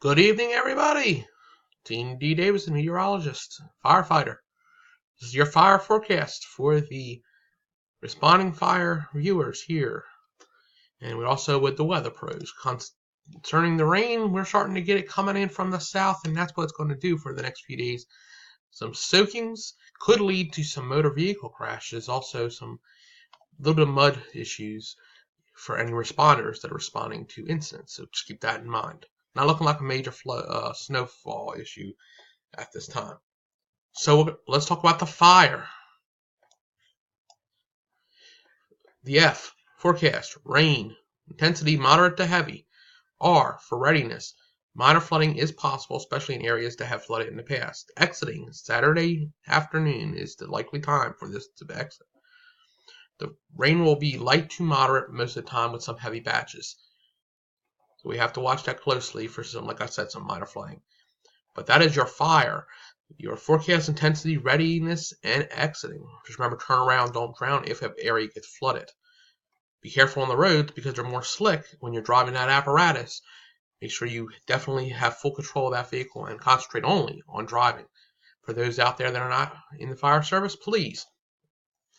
Good evening, everybody. Dean D. Davidson, meteorologist, firefighter. This is your fire forecast for the responding fire viewers here. And we're also with the weather pros. Concerning the rain, we're starting to get it coming in from the south, and that's what it's going to do for the next few days. Some soakings could lead to some motor vehicle crashes, also some little bit of mud issues for any responders that are responding to incidents. So just keep that in mind. Not looking like a major snowfall issue at this time. So let's talk about the fire. The F, forecast, rain, intensity moderate to heavy. R, for readiness, minor flooding is possible, especially in areas that have flooded in the past. Exiting, Saturday afternoon is the likely time for this to exit. The rain will be light to moderate most of the time with some heavy batches. So we have to watch that closely for some, like I said, some minor flooding. But that is your fire. Your forecast intensity, readiness, and exiting. Just remember, turn around, don't drown if an area gets flooded. Be careful on the roads because they're more slick when you're driving that apparatus. Make sure you definitely have full control of that vehicle and concentrate only on driving. For those out there that are not in the fire service, please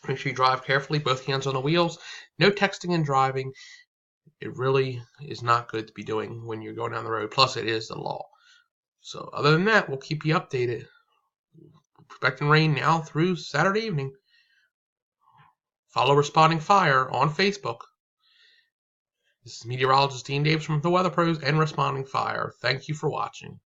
make sure you drive carefully, both hands on the wheels. No texting and driving. It really is not good to be doing when you're going down the road. Plus, it is the law. So other than that, we'll keep you updated. Expecting rain now through Saturday evening. Follow Responding Fire on Facebook. This is meteorologist Dean Davis from the Weather Pros and Responding Fire. Thank you for watching.